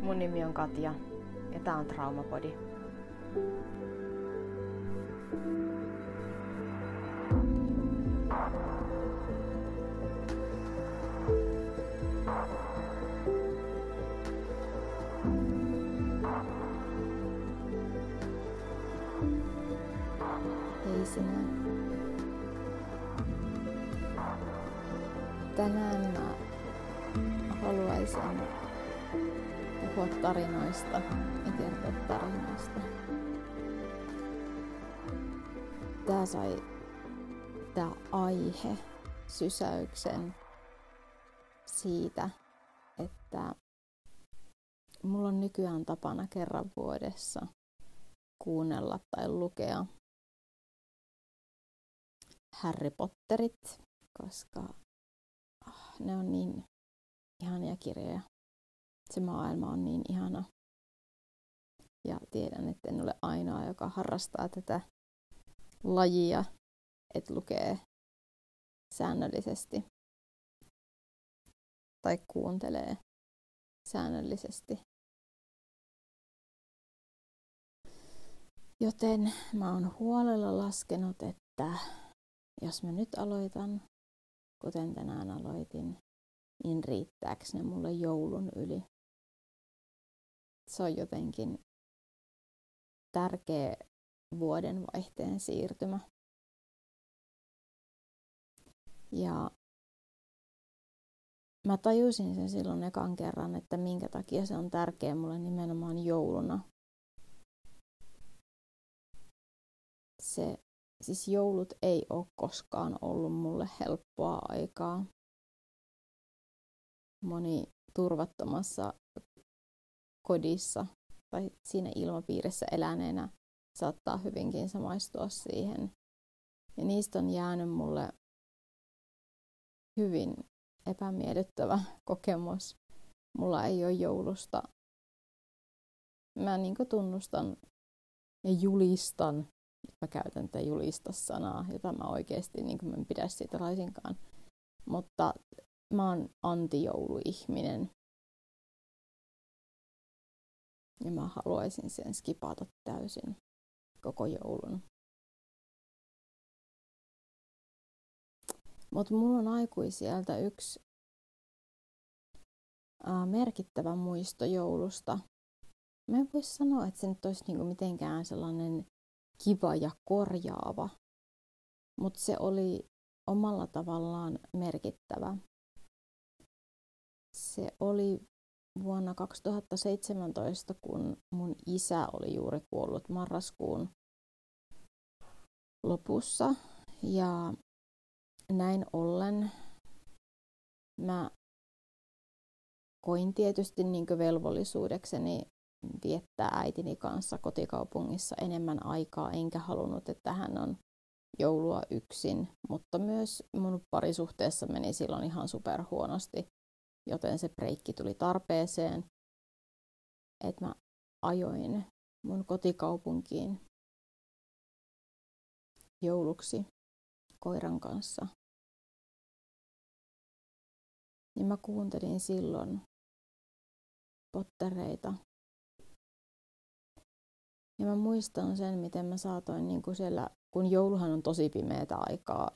Mun nimi on Katja ja tää on Traumapodi. Hei sinä. Tänään mä haluaisin puhua tarinoista ja kertoa tarinoista. Tää aihe sysäyksen siitä, että mulla on nykyään tapana kerran vuodessa kuunnella tai lukea Harry Potterit, koska ne on niin ihania kirjoja. Se maailma on niin ihana. Ja tiedän, että en ole ainoa, joka harrastaa tätä lajia, että lukee säännöllisesti tai kuuntelee säännöllisesti. Joten mä oon huolella laskenut, että jos mä nyt aloitan, kuten tänään aloitin, niin riittääkö ne mulle joulun yli? Se on jotenkin tärkeä vuodenvaihteen siirtymä. Ja mä tajusin sen silloin ekan kerran, että minkä takia se on tärkeä mulle nimenomaan jouluna. Siis joulut ei ole koskaan ollut mulle helppoa aikaa. Moni turvattomassa kodissa tai siinä ilmapiirissä eläneenä saattaa hyvinkin samaistua siihen. Ja niistä on jäänyt mulle hyvin epämiellyttävä kokemus. Mulla ei ole joulusta. Mä tunnustan ja julistan, mä käytän tätä julista-sanaa, jota mä oikeasti mä en pidä siitä laisinkaan. Mutta mä oon anti-jouluihminen. Ja mä haluaisin sen skipata täysin koko joulun. Mutta mulla on aikuisieltä yksi merkittävä muisto joulusta. Mä en voi sanoa, että se nyt olisi mitenkään sellainen kiva ja korjaava. Mutta se oli omalla tavallaan merkittävä. Se oli vuonna 2017, kun mun isä oli juuri kuollut marraskuun lopussa. Ja näin ollen mä koin tietysti velvollisuudekseni viettää äitini kanssa kotikaupungissa enemmän aikaa, enkä halunnut, että hän on joulua yksin. Mutta myös mun parisuhteessa meni silloin ihan superhuonosti, joten se breikki tuli tarpeeseen, että mä ajoin mun kotikaupunkiin jouluksi koiran kanssa. Ja mä kuuntelin silloin Pottereita. Ja mä muistan sen, miten mä saatoin siellä, kun jouluhan on tosi pimeätä aikaa,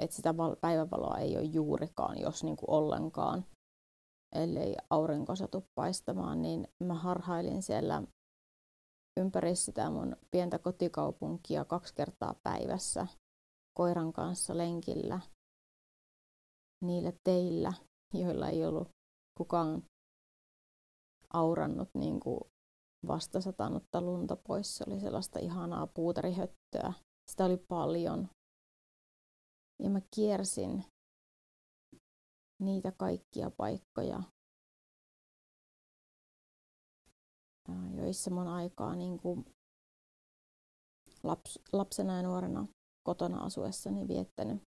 että sitä päivänvaloa ei ole juurikaan, jos ollenkaan, ellei aurinko satu paistamaan, niin mä harhailin siellä ympäri sitä mun pientä kotikaupunkia 2 kertaa päivässä koiran kanssa lenkillä niillä teillä, joilla ei ollut kukaan aurannut vastasatanutta lunta pois. Se oli sellaista ihanaa puutarihöttöä. Sitä oli paljon. Ja mä kiersin niitä kaikkia paikkoja, joissa mun aikaa lapsena ja nuorena kotona asuessani viettänyt.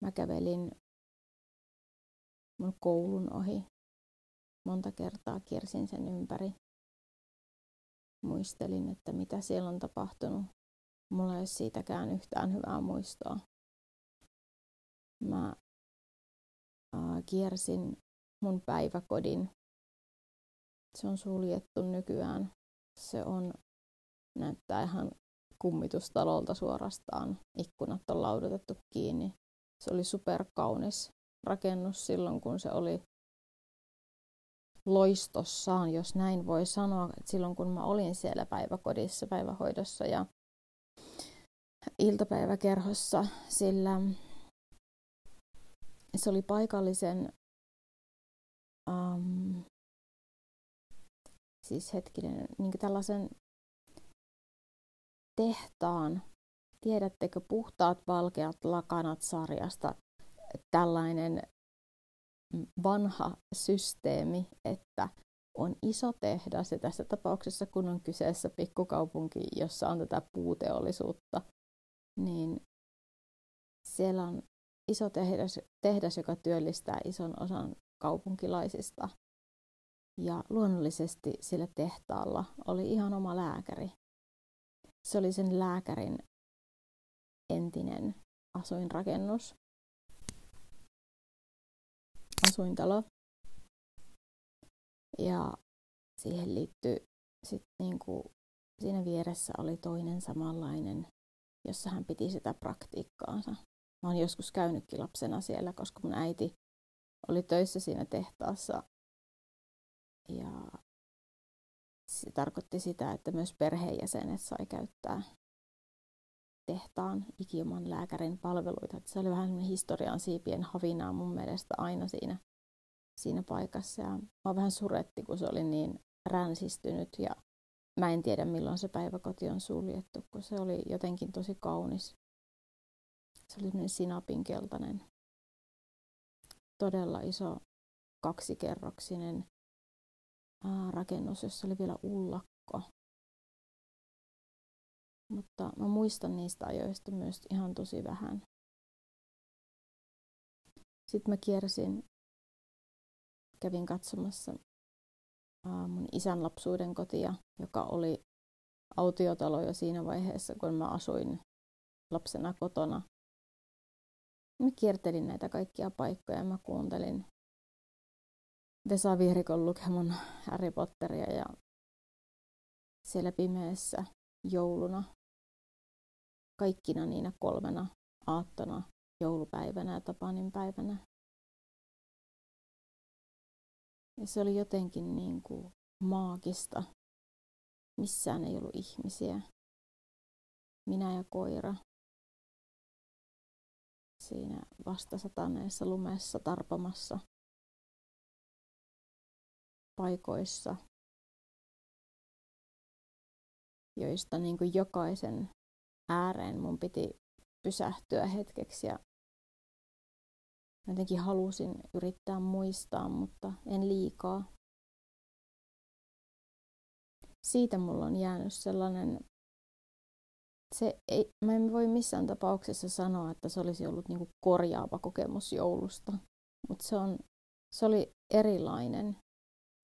Mä kävelin mun koulun ohi. Monta kertaa kiersin sen ympäri. Muistelin, että mitä siellä on tapahtunut. Mulla ei ole siitäkään yhtään hyvää muistoa. Mä kiersin mun päiväkodin Se on suljettu nykyään. Se on, näyttää ihan kummitustalolta suorastaan. Ikkunat on laudotettu kiinni. Se oli superkaunis rakennus silloin, kun se oli loistossaan, jos näin voi sanoa. Silloin kun mä olin siellä päiväkodissa, päivähoidossa ja iltapäiväkerhossa, sillä se oli paikallisen niin tällaisen tehtaan, tiedättekö, Puhtaat valkeat lakanat -sarjasta tällainen vanha systeemi, että on iso tehdas, ja tässä tapauksessa kun on kyseessä pikkukaupunki, jossa on tätä puuteollisuutta, niin siellä on iso tehdas, joka työllistää ison osan kaupunkilaisista. Ja luonnollisesti sillä tehtaalla oli ihan oma lääkäri. Se oli sen lääkärin entinen asuinrakennus, asuintalo. Ja siihen liittyi sitten siinä vieressä oli toinen samanlainen, jossa hän piti sitä praktiikkaansa. Mä oon joskus käynytkin lapsena siellä, koska mun äiti oli töissä siinä tehtaassa. Ja se tarkoitti sitä, että myös perheenjäsenet sai käyttää tehtaan ikioman lääkärin palveluita. Se oli vähän historian siipien havinaa mun mielestä aina siinä paikassa. Ja mä vähän suretti, kun se oli niin ränsistynyt ja mä en tiedä milloin se päiväkoti on suljettu, kun se oli jotenkin tosi kaunis. Se oli semmoinen sinapinkeltainen, todella iso kaksikerroksinen rakennus, jossa oli vielä ullakko. Mutta mä muistan niistä ajoista myös ihan tosi vähän. Sitten mä kävin katsomassa mun isän lapsuuden kotia, joka oli autiotalo jo siinä vaiheessa, kun mä asuin lapsena kotona. Mä kiertelin näitä kaikkia paikkoja ja mä kuuntelin Vesa Vihrikon lukeman Harry Potteria ja siellä pimeässä jouluna, kaikkina niinä 3 aattona, joulupäivänä ja tapaninpäivänä. Ja se oli jotenkin niin kuin maagista. Missään ei ollut ihmisiä. Minä ja koira. Siinä vastasataneessa lumessa tarpamassa paikoissa, joista niin kuin jokaisen ääreen mun piti pysähtyä hetkeksi ja jotenkin halusin yrittää muistaa, mutta en liikaa. Siitä mulla on jäänyt sellainen, mä en voi missään tapauksessa sanoa, että se olisi ollut niinku korjaava kokemus joulusta, mutta se oli erilainen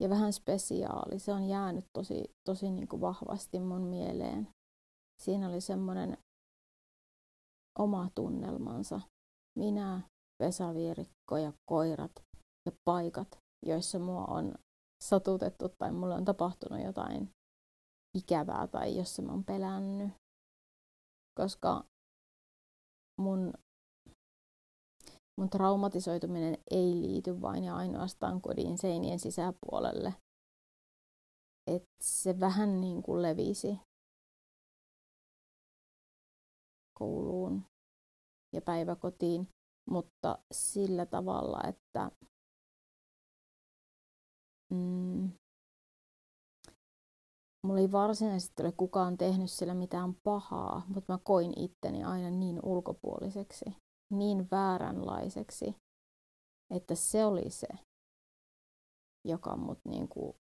ja vähän spesiaali. Se on jäänyt tosi niinku vahvasti mun mieleen. Siinä oli semmoinen oma tunnelmansa. Minä, Vesa Viirikko ja koirat ja paikat, joissa mua on satutettu tai mulle on tapahtunut jotain ikävää tai jossa mä oon pelännyt. Koska mun traumatisoituminen ei liity vain ja ainoastaan kodin seinien sisäpuolelle. Et se vähän niin kuin levisi kouluun ja päiväkotiin, mutta sillä tavalla, että mulla ei varsinaisesti ole kukaan tehnyt siellä mitään pahaa, mutta mä koin itteni aina niin ulkopuoliseksi, niin vääränlaiseksi, että se oli se, joka mut niinku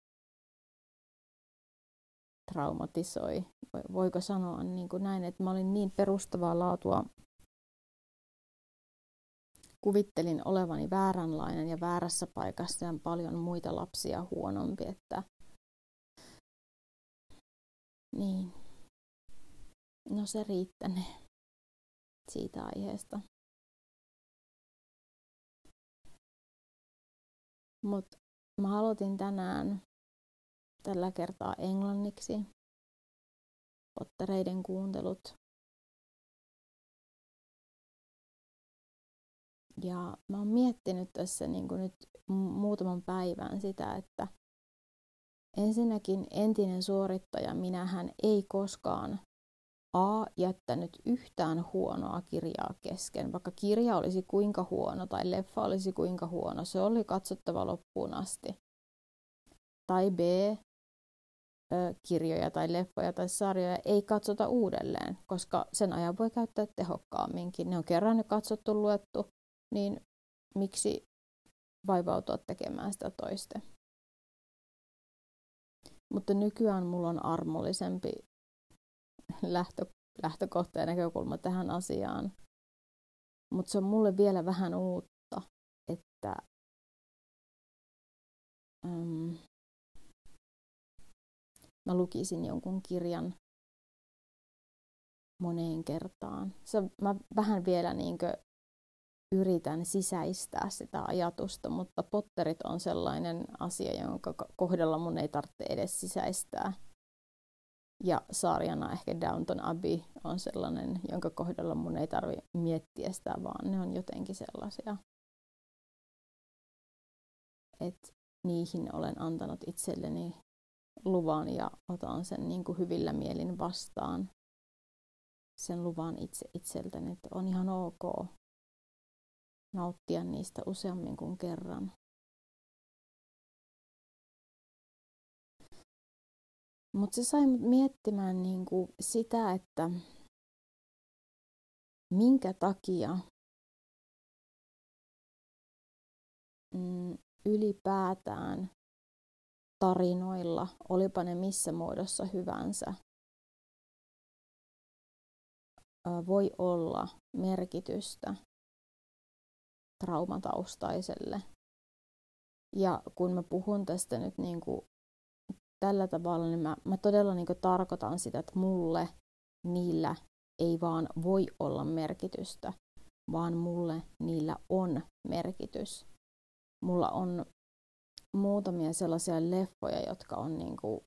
traumatisoi. Voiko sanoa niinku näin, että mä olin niin perustavaa laatua, kuvittelin olevani vääränlainen ja väärässä paikassa ja paljon muita lapsia huonompi, että niin. No se riittänee siitä aiheesta. Mut mä aloitin tänään tällä kertaa englanniksi. Pottereiden kuuntelut. Ja mä oon miettinyt tässä niin kuin nyt muutaman päivän sitä, että ensinnäkin entinen suorittaja, minähän ei koskaan jättänyt yhtään huonoa kirjaa kesken. Vaikka kirja olisi kuinka huono tai leffa olisi kuinka huono, se oli katsottava loppuun asti. Tai B, kirjoja tai leffoja tai sarjoja ei katsota uudelleen, koska sen ajan voi käyttää tehokkaamminkin. Ne on kerran jo katsottu, luettu, niin miksi vaivautua tekemään sitä toiste? Mutta nykyään mulla on armollisempi lähtökohta ja näkökulma tähän asiaan. Mutta se on mulle vielä vähän uutta, että mä lukisin jonkun kirjan moneen kertaan. Mä vähän vielä niinkö yritän sisäistää sitä ajatusta, mutta Potterit on sellainen asia, jonka kohdalla mun ei tarvitse edes sisäistää. Ja sarjana ehkä Downton Abbey on sellainen, jonka kohdalla mun ei tarvitse miettiä sitä, vaan ne on jotenkin sellaisia, että niihin olen antanut itselleni luvan ja otan sen niin kuin hyvillä mielin vastaan. Sen luvan itseltäni, että on ihan ok nauttia niistä useammin kuin kerran. Mutta se sai mut miettimään niin kuin sitä, että minkä takia ylipäätään tarinoilla, olipa ne missä muodossa hyvänsä, voi olla merkitystä traumataustaiselle. Ja kun mä puhun tästä nyt niin kuin tällä tavalla, niin mä todella niin kuin tarkoitan sitä, että mulle niillä ei vaan voi olla merkitystä, vaan mulle niillä on merkitys. Mulla on muutamia sellaisia leffoja, jotka on niin kuin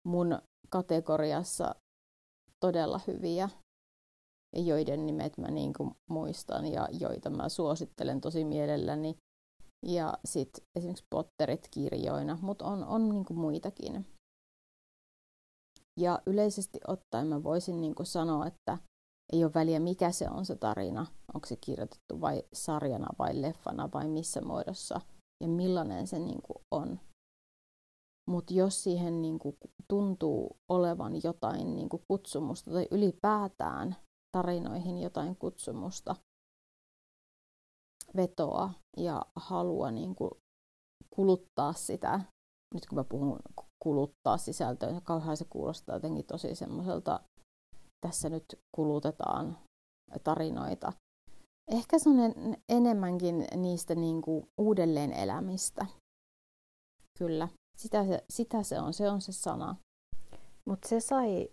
mun kategoriassa todella hyviä ja joiden nimet mä niin kuin muistan ja joita mä suosittelen tosi mielelläni. Ja sitten esimerkiksi Potterit kirjoina, mutta on niin kuin muitakin. Ja yleisesti ottaen mä voisin niin kuin sanoa, että ei ole väliä mikä se on se tarina, onko se kirjoitettu vai sarjana vai leffana vai missä muodossa ja millainen se niin kuin on. Mutta jos siihen niin kuin tuntuu olevan jotain niin kuin kutsumusta tai ylipäätään tarinoihin jotain kutsumusta, vetoa ja halua niin kuin kuluttaa sitä, nyt kun mä puhun kuluttaa sisältöä, niin kauhean se kuulostaa jotenkin tosi semmoiselta, tässä nyt kulutetaan tarinoita. Ehkä se on enemmänkin niistä niin kuin uudelleen elämistä. Kyllä, sitä se on se sana. Mutta se sai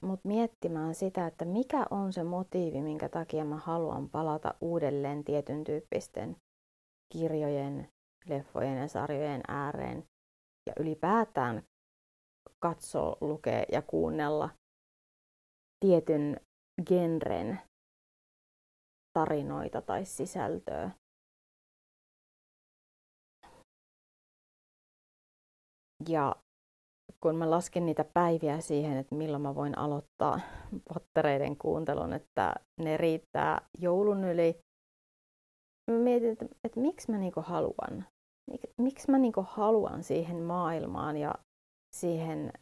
mut miettimään sitä, että mikä on se motiivi, minkä takia mä haluan palata uudelleen tietyn tyyppisten kirjojen, leffojen ja sarjojen ääreen. Ja ylipäätään katsoa, lukea ja kuunnella tietyn genren tarinoita tai sisältöä. Ja kun mä lasken niitä päiviä siihen, että milloin mä voin aloittaa Pottereiden kuuntelun, että ne riittää joulun yli. Mä mietin, että miksi mä niinku haluan. Miksi mä niinku haluan siihen maailmaan ja siihen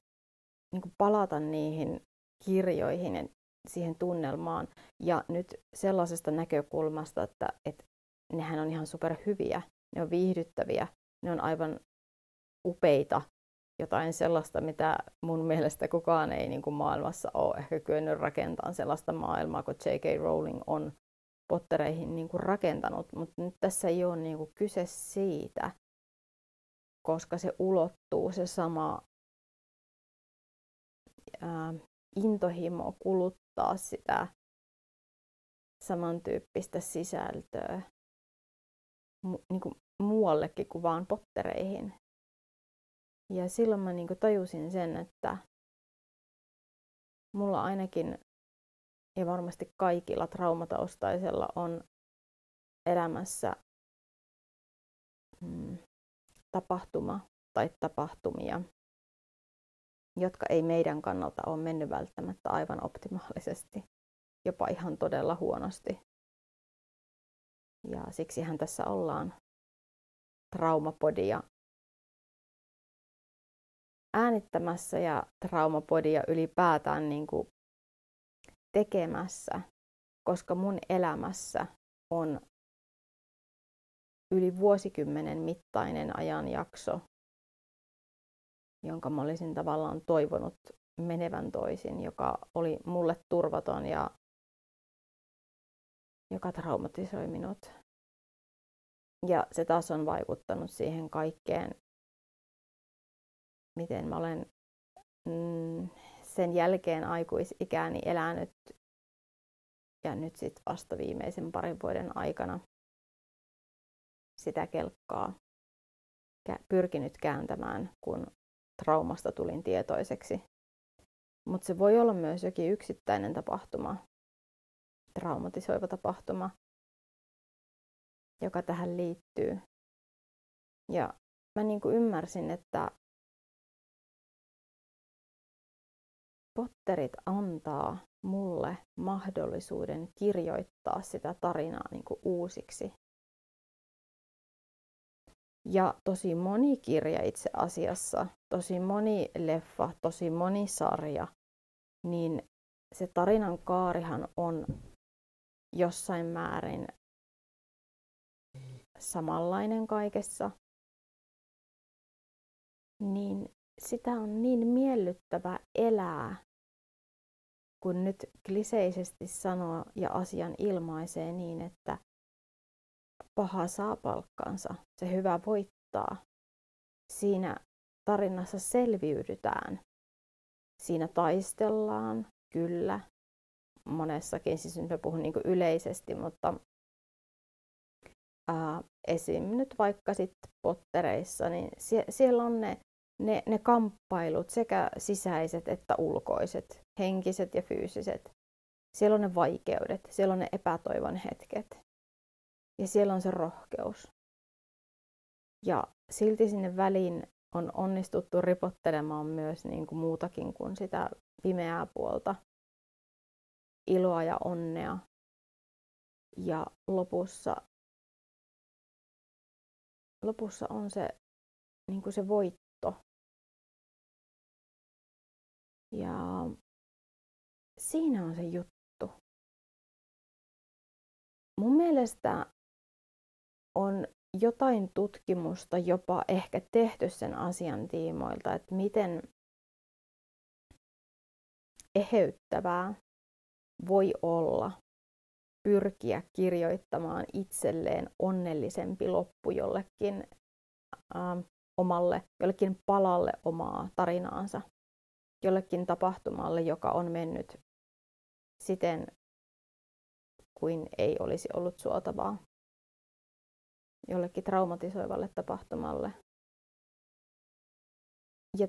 niinku palata niihin kirjoihin ja siihen tunnelmaan. Ja nyt sellaisesta näkökulmasta, että nehän on ihan superhyviä, ne on viihdyttäviä, ne on aivan upeita. Jotain sellaista, mitä mun mielestä kukaan ei niin kuin maailmassa ole ehkä kyennyt rakentamaan sellaista maailmaa, kun J.K. Rowling on Pottereihin niin kuin rakentanut. Mutta nyt tässä ei ole niin kuin kyse siitä, koska se ulottuu se sama intohimo kuluttaa sitä samantyyppistä sisältöä niin kuin muuallekin kuin vaan pottereihin. Ja silloin mä niin kuin tajusin sen, että mulla ainakin ja varmasti kaikilla traumataustaisella on elämässä tapahtuma tai tapahtumia, jotka ei meidän kannalta ole mennyt välttämättä aivan optimaalisesti, jopa ihan todella huonosti. Ja siksihän tässä ollaan Traumapodia äänittämässä ja Traumapodia ylipäätään niin kuin tekemässä, koska mun elämässä on yli vuosikymmenen mittainen ajanjakso, jonka mä olisin tavallaan toivonut menevän toisin, joka oli mulle turvaton ja joka traumatisoi minut. Ja se taas on vaikuttanut siihen kaikkeen, miten mä olen sen jälkeen aikuisikääni elänyt ja nyt sitten vasta viimeisen parin vuoden aikana sitä kelkkaa pyrkinyt kääntämään, kun traumasta tulin tietoiseksi. Mutta se voi olla myös jokin yksittäinen tapahtuma, traumatisoiva tapahtuma, joka tähän liittyy. Ja mä niin kuin ymmärsin, että potterit antaa mulle mahdollisuuden kirjoittaa sitä tarinaa niin kuin uusiksi. Ja tosi moni kirja itse asiassa, tosi moni leffa, tosi moni sarja, niin se tarinan kaarihan on jossain määrin samanlainen kaikessa. Niin sitä on niin miellyttävä elää, kun nyt kliseisesti sanoo ja asian ilmaisee niin, että paha saa palkkansa, se hyvä voittaa. Siinä tarinassa selviydytään. Siinä taistellaan, kyllä. Monessakin, siis nyt mä puhun niin kuin yleisesti, mutta esim. Nyt vaikka sitten pottereissa, niin siellä on ne kamppailut, sekä sisäiset että ulkoiset, henkiset ja fyysiset. Siellä on ne vaikeudet, siellä on ne epätoivon hetket. Ja siellä on se rohkeus. Ja silti sinne väliin on onnistuttu ripottelemaan myös niin kuin muutakin kuin sitä pimeää puolta. Iloa ja onnea. Ja lopussa on se, niin kuin se voitto. Ja siinä on se juttu. Mun mielestä on jotain tutkimusta jopa ehkä tehty sen asian tiimoilta, että miten eheyttävää voi olla pyrkiä kirjoittamaan itselleen onnellisempi loppu jollekin jollekin palalle omaa tarinaansa, jollekin tapahtumalle, joka on mennyt siten kuin ei olisi ollut suotavaa, jollekin traumatisoivalle tapahtumalle. Ja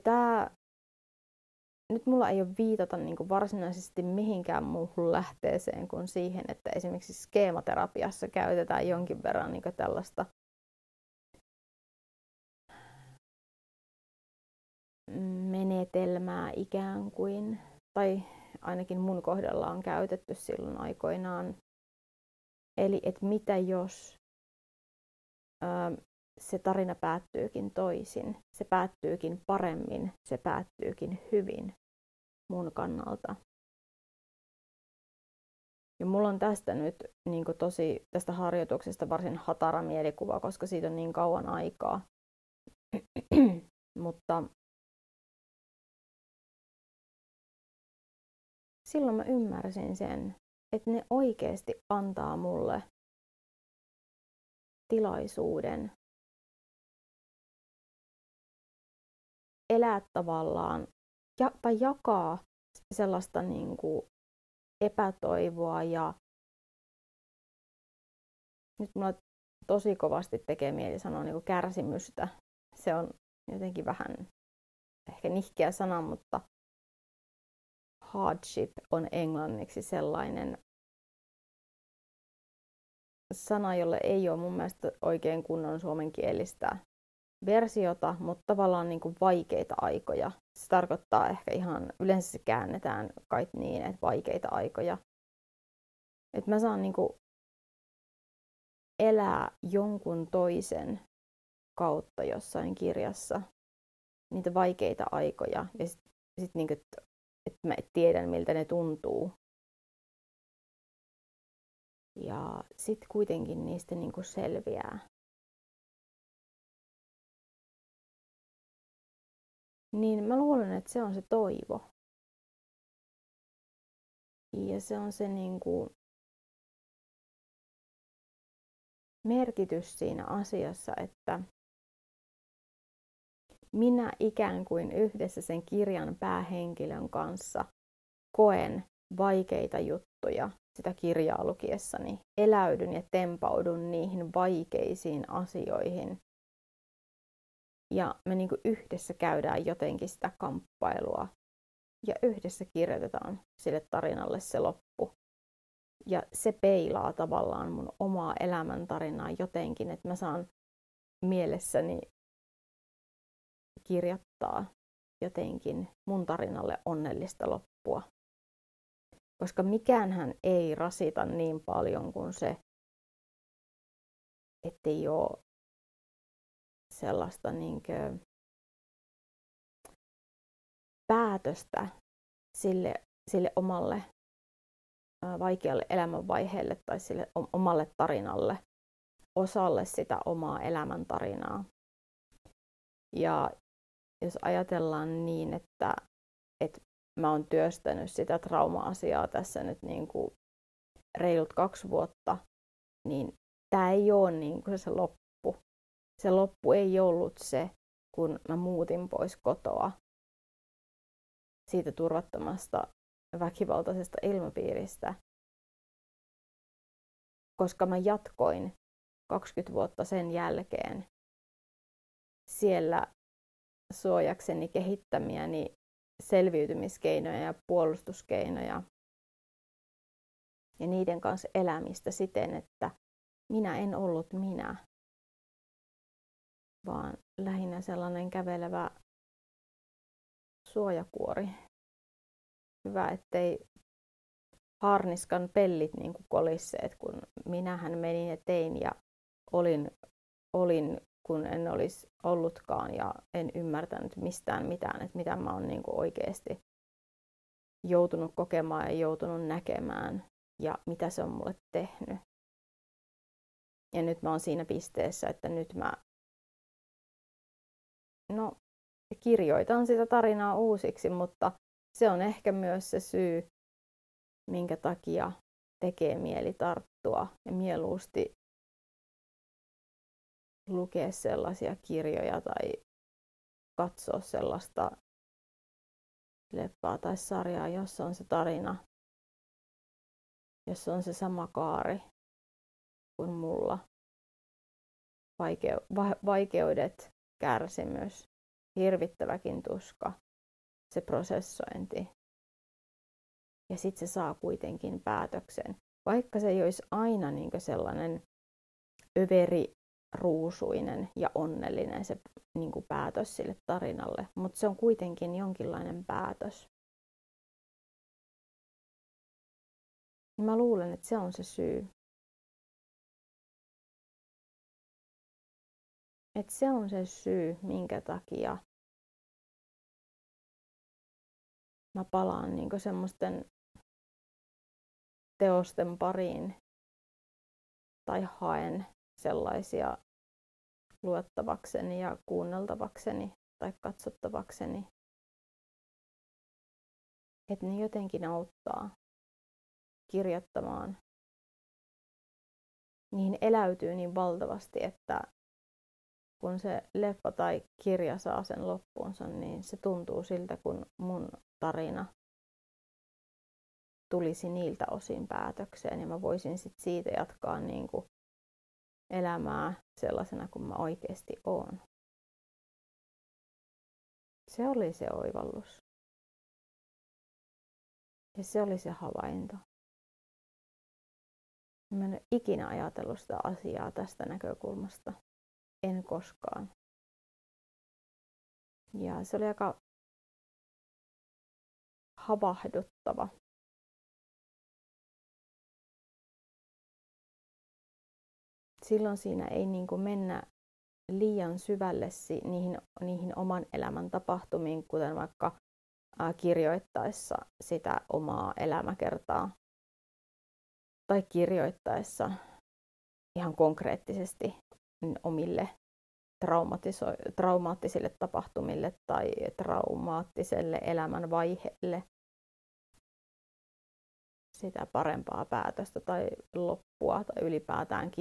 nyt mulla ei ole viitata niin kuin varsinaisesti mihinkään muuhun lähteeseen kuin siihen, että esimerkiksi skeematerapiassa käytetään jonkin verran niin kuin tällaista menetelmää ikään kuin, tai ainakin mun kohdalla on käytetty silloin aikoinaan. Eli että mitä jos se tarina päättyykin toisin, se päättyykin paremmin, se päättyykin hyvin mun kannalta. Ja mulla on tästä nyt niin kuin tästä harjoituksesta varsin hatara mielikuva, koska siitä on niin kauan aikaa. Mutta silloin mä ymmärsin sen, että ne oikeasti antaa mulle tilaisuuden elää tavallaan tai jakaa sellaista niin kuin epätoivoa ja nyt mulla tosi kovasti tekee mieli sanoa niin kuin kärsimystä. Se on jotenkin vähän ehkä nihkeä sana, mutta hardship on englanniksi sellainen sana, jolle ei ole mun mielestä oikein kunnon suomenkielistä versiota, mutta tavallaan niin kuin vaikeita aikoja. Se tarkoittaa ehkä ihan, yleensä se käännetään kai niin, että vaikeita aikoja. Että mä saan niin kuin elää jonkun toisen kautta jossain kirjassa niitä vaikeita aikoja ja sit niin kuin, että mä tiedän miltä ne tuntuu. Ja sit kuitenkin niistä niin kuin selviää. Niin mä luulen, että se on se toivo. Ja se on se niin kuin merkitys siinä asiassa, että minä ikään kuin yhdessä sen kirjan päähenkilön kanssa koen vaikeita juttuja sitä kirjaa lukiessani. Eläydyn ja tempaudun niihin vaikeisiin asioihin. Ja me niin kuin yhdessä käydään jotenkin sitä kamppailua. Ja yhdessä kirjoitetaan sille tarinalle se loppu. Ja se peilaa tavallaan mun omaa elämäntarinaa jotenkin, että mä saan mielessäni kirjoittaa jotenkin mun tarinalle onnellista loppua. Koska mikäänhän ei rasita niin paljon kuin se, ettei ole sellaista niinkö päätöstä sille omalle vaikealle elämänvaiheelle tai sille omalle tarinalle, osalle sitä omaa elämäntarinaa. Ja jos ajatellaan niin, että mä oon työstänyt sitä trauma-asiaa tässä nyt niin kuin reilut 2 vuotta, niin tää ei ole niin kuin se loppu. Se loppu ei ollut se, kun mä muutin pois kotoa siitä turvattomasta väkivaltaisesta ilmapiiristä, koska mä jatkoin 20 vuotta sen jälkeen siellä suojakseni kehittämiäni selviytymiskeinoja ja puolustuskeinoja ja niiden kanssa elämistä siten, että minä en ollut minä, vaan lähinnä sellainen kävelevä suojakuori. Hyvä, ettei harniskan pellit niin kuin kolisseet, kun minähän menin ja tein ja olin kun en olisi ollutkaan ja en ymmärtänyt mistään mitään, että mitä mä oon niin kuin oikeasti joutunut kokemaan ja joutunut näkemään ja mitä se on mulle tehnyt. Ja nyt mä oon siinä pisteessä, että nyt mä kirjoitan sitä tarinaa uusiksi, mutta se on ehkä myös se syy, minkä takia tekee mieli tarttua ja mieluusti lukea sellaisia kirjoja tai katsoa sellaista leppaa tai sarjaa, jossa on se tarina, jossa on se sama kaari kuin mulla. Vaikeudet, kärsimys, hirvittäväkin tuska, se prosessointi. Ja sitten se saa kuitenkin päätöksen. Vaikka se ei olisi aina niin sellainen överiruusuinen ja onnellinen se niin päätös sille tarinalle, mutta se on kuitenkin jonkinlainen päätös. Mä luulen, että se on se syy. Että se on se syy, minkä takia mä palaan niin semmoisten teosten pariin tai haen sellaisia luettavakseni ja kuunneltavakseni tai katsottavakseni, että ne jotenkin auttaa kirjoittamaan. Niihin eläytyy niin valtavasti, että kun se leffa tai kirja saa sen loppuunsa, niin se tuntuu siltä, kun mun tarina tulisi niiltä osin päätökseen ja mä voisin sit siitä jatkaa niin kuin elämää sellaisena kuin mä oikeasti oon. Se oli se oivallus. Ja se oli se havainto. Mä en ole ikinä ajatellut sitä asiaa tästä näkökulmasta. En koskaan. Ja se oli aika havahduttava. Silloin siinä ei niin kuin mennä liian syvälle niihin oman elämän tapahtumiin, kuten vaikka kirjoittaessa sitä omaa elämäkertaa tai kirjoittaessa ihan konkreettisesti omille traumaattisille tapahtumille tai traumaattiselle elämänvaiheelle sitä parempaa päätöstä tai loppua tai ylipäätään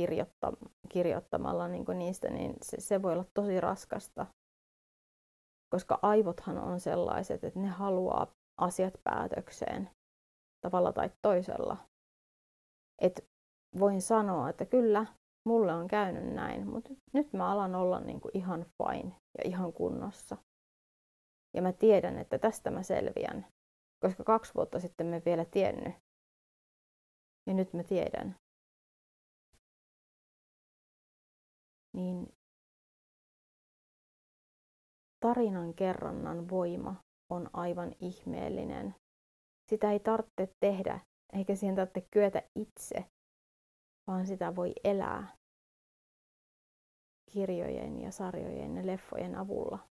kirjoittamalla niistä, niin se voi olla tosi raskasta. Koska aivothan on sellaiset, että ne haluaa asiat päätökseen tavalla tai toisella. Et voin sanoa, että kyllä, mulle on käynyt näin, mutta nyt mä alan olla ihan fine ja ihan kunnossa. Ja mä tiedän, että tästä mä selviän, koska 2 vuotta sitten mä vielä tiennyt. Ja nyt mä tiedän. Niin tarinan kerronnan voima on aivan ihmeellinen. Sitä ei tarvitse tehdä, eikä siihen tarvitse kyetä itse, vaan sitä voi elää kirjojen ja sarjojen ja leffojen avulla.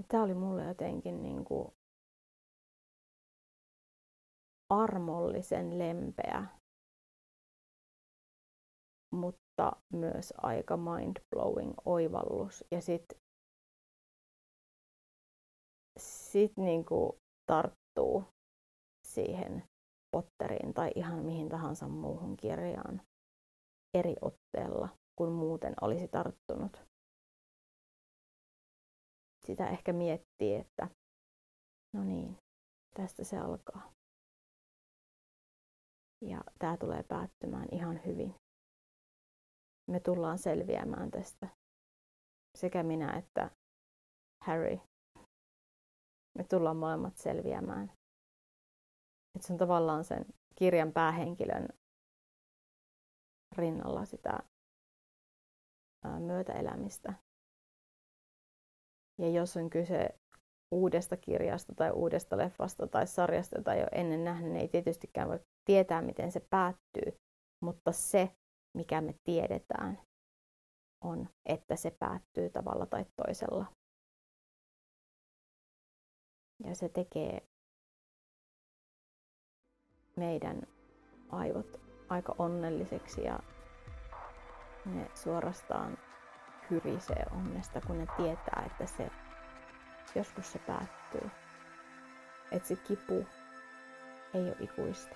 Tämä oli mulle jotenkin armollisen lempeä, mutta myös aika mind-blowing oivallus. Ja sit tarttuu siihen Potteriin tai ihan mihin tahansa muuhun kirjaan eri otteella kuin muuten olisi tarttunut. Sitä ehkä miettii, että no niin, tästä se alkaa. Ja tämä tulee päättymään ihan hyvin. Me tullaan selviämään tästä. Sekä minä että Harry. Me tullaan molemmat selviämään. Et se on tavallaan sen kirjan päähenkilön rinnalla sitä myötäelämistä. Ja jos on kyse uudesta kirjasta tai uudesta leffasta tai sarjasta, jota ei ole ennen nähnyt, niin ei tietystikään voi tietää, miten se päättyy. Mutta se, mikä me tiedetään, on, että se päättyy tavalla tai toisella. Ja se tekee meidän aivot aika onnelliseksi ja ne suorastaan hyrisee onnesta, kun ne tietää, että joskus se päättyy. Että se kipu ei ole ikuista.